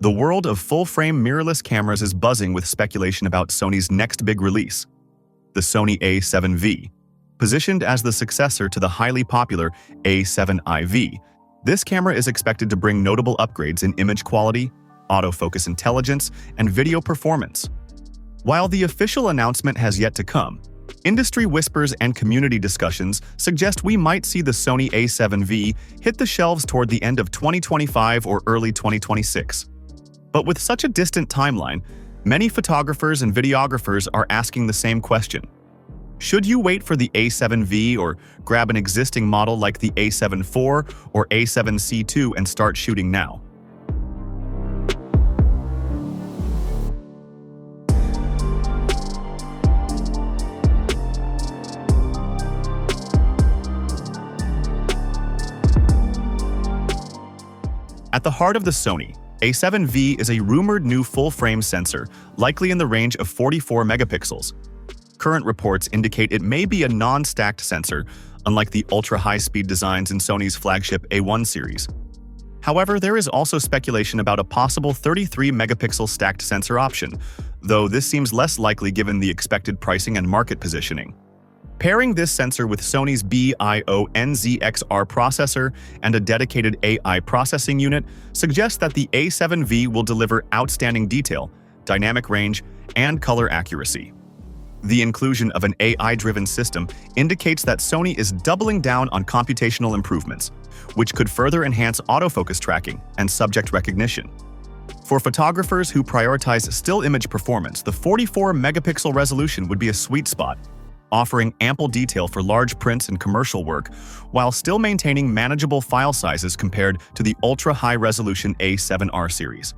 The world of full-frame mirrorless cameras is buzzing with speculation about Sony's next big release, the Sony A7V. Positioned as the successor to the highly popular A7IV, this camera is expected to bring notable upgrades in image quality, autofocus intelligence, and video performance. While the official announcement has yet to come, industry whispers and community discussions suggest we might see the Sony A7V hit the shelves toward the end of 2025 or early 2026. But with such a distant timeline, many photographers and videographers are asking the same question. Should you wait for the A7V or grab an existing model like the A7 IV or A7C II and start shooting now? At the heart of the Sony A7V is a rumored new full-frame sensor, likely in the range of 44 megapixels. Current reports indicate it may be a non-stacked sensor, unlike the ultra-high-speed designs in Sony's flagship A1 series. However, there is also speculation about a possible 33-megapixel stacked sensor option, though this seems less likely given the expected pricing and market positioning. Pairing this sensor with Sony's BIO-NZXR processor and a dedicated AI processing unit suggests that the A7V will deliver outstanding detail, dynamic range, and color accuracy. The inclusion of an AI-driven system indicates that Sony is doubling down on computational improvements, which could further enhance autofocus tracking and subject recognition. For photographers who prioritize still image performance, the 44-megapixel resolution would be a sweet spot, offering ample detail for large prints and commercial work, while still maintaining manageable file sizes compared to the ultra-high-resolution A7R series.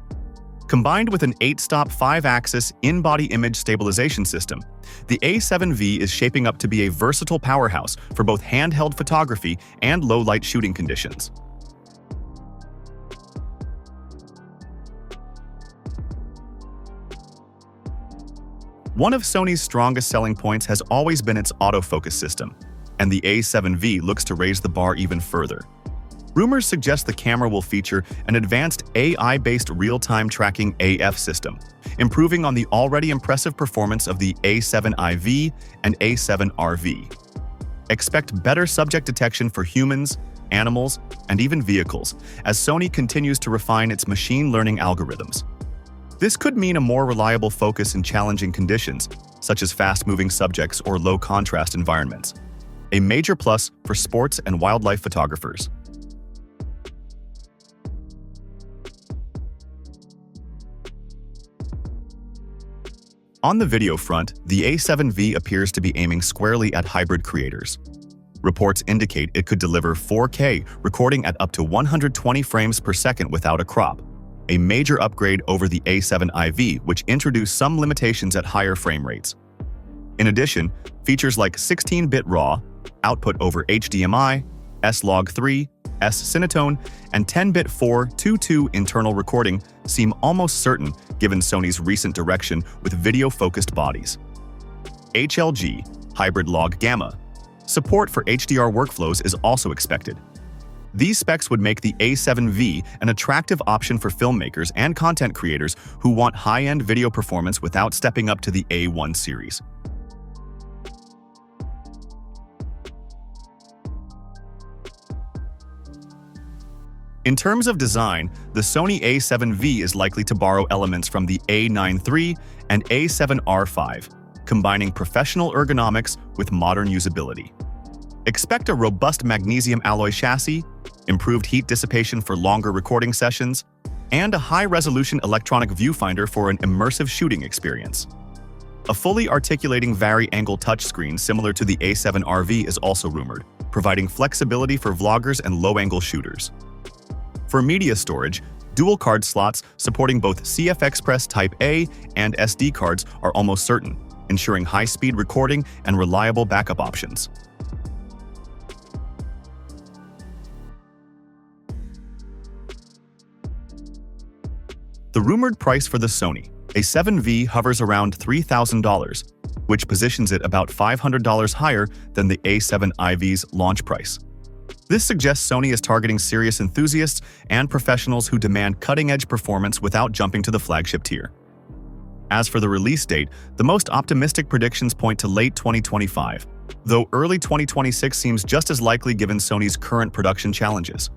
Combined with an 8-stop 5-axis in-body image stabilization system, the A7V is shaping up to be a versatile powerhouse for both handheld photography and low-light shooting conditions. One of Sony's strongest selling points has always been its autofocus system, and the A7V looks to raise the bar even further. Rumors suggest the camera will feature an advanced AI-based real-time tracking AF system, improving on the already impressive performance of the A7IV and A7RV. Expect better subject detection for humans, animals, and even vehicles, as Sony continues to refine its machine learning algorithms. This could mean a more reliable focus in challenging conditions, such as fast-moving subjects or low-contrast environments. A major plus for sports and wildlife photographers. On the video front, the A7V appears to be aiming squarely at hybrid creators. Reports indicate it could deliver 4K recording at up to 120 frames per second without a crop, a major upgrade over the A7IV, which introduced some limitations at higher frame rates. In addition, features like 16-bit RAW, output over HDMI, S-Log3, S-Cinetone, and 10-bit 422 internal recording seem almost certain given Sony's recent direction with video-focused bodies. HLG, hybrid log gamma. Support for HDR workflows is also expected. These specs would make the A7V an attractive option for filmmakers and content creators who want high-end video performance without stepping up to the A1 series. In terms of design, the Sony A7V is likely to borrow elements from the A9 III and A7R5, combining professional ergonomics with modern usability. Expect a robust magnesium alloy chassis, improved heat dissipation for longer recording sessions, and a high-resolution electronic viewfinder for an immersive shooting experience. A fully articulating vari-angle touchscreen similar to the A7RV is also rumored, providing flexibility for vloggers and low-angle shooters. For media storage, dual card slots supporting both CF Express Type A and SD cards are almost certain, ensuring high-speed recording and reliable backup options. The rumored price for the Sony A7V hovers around $3,000, which positions it about $500 higher than the A7IV's launch price. This suggests Sony is targeting serious enthusiasts and professionals who demand cutting-edge performance without jumping to the flagship tier. As for the release date, the most optimistic predictions point to late 2025, though early 2026 seems just as likely given Sony's current production challenges.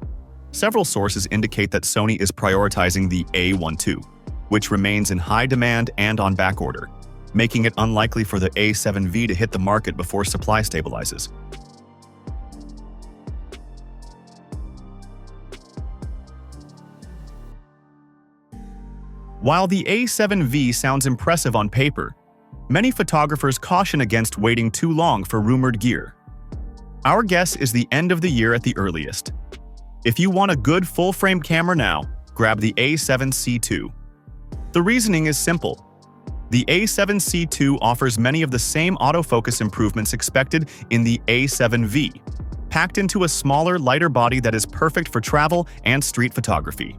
Several sources indicate that Sony is prioritizing the A12, which remains in high demand and on backorder, making it unlikely for the A7V to hit the market before supply stabilizes. While the A7V sounds impressive on paper, many photographers caution against waiting too long for rumored gear. Our guess is the end of the year at the earliest. If you want a good full-frame camera now, grab the A7C2. The reasoning is simple. The A7C2 offers many of the same autofocus improvements expected in the A7V, packed into a smaller, lighter body that is perfect for travel and street photography.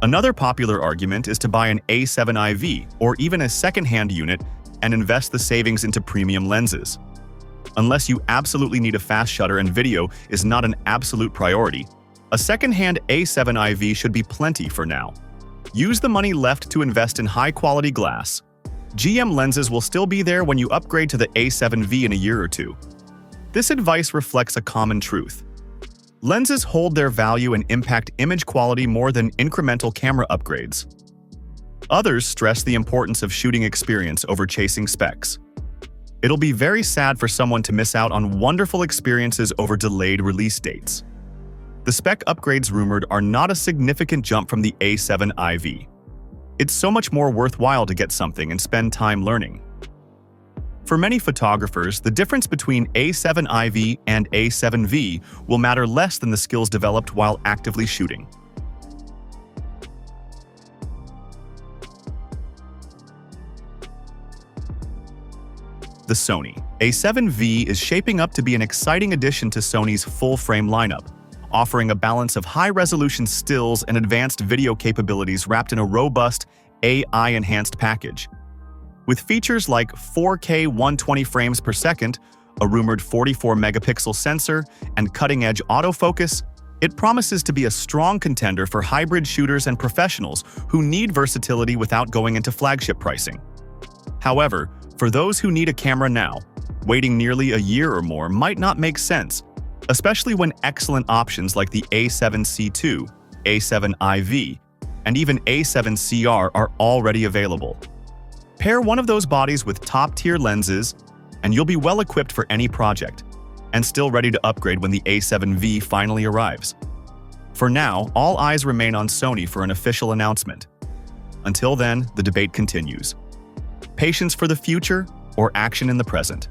Another popular argument is to buy an A7IV or even a second-hand unit and invest the savings into premium lenses. Unless you absolutely need a fast shutter and video is not an absolute priority, a second-hand A7IV should be plenty for now. Use the money left to invest in high-quality glass. GM lenses will still be there when you upgrade to the A7V in a year or two. This advice reflects a common truth. Lenses hold their value and impact image quality more than incremental camera upgrades. Others stress the importance of shooting experience over chasing specs. It'll be very sad for someone to miss out on wonderful experiences over delayed release dates. The spec upgrades rumored are not a significant jump from the A7IV. It's so much more worthwhile to get something and spend time learning. For many photographers, the difference between A7IV and A7V will matter less than the skills developed while actively shooting. The Sony A7V is shaping up to be an exciting addition to Sony's full-frame lineup, offering a balance of high-resolution stills and advanced video capabilities wrapped in a robust, AI-enhanced package. With features like 4K 120 frames per second, a rumored 44-megapixel sensor, and cutting-edge autofocus, it promises to be a strong contender for hybrid shooters and professionals who need versatility without going into flagship pricing. However, for those who need a camera now, waiting nearly a year or more might not make sense, especially when excellent options like the A7C2, A7IV, and even A7CR are already available. Pair one of those bodies with top-tier lenses, and you'll be well-equipped for any project, and still ready to upgrade when the A7V finally arrives. For now, all eyes remain on Sony for an official announcement. Until then, the debate continues. Patience for the future or action in the present?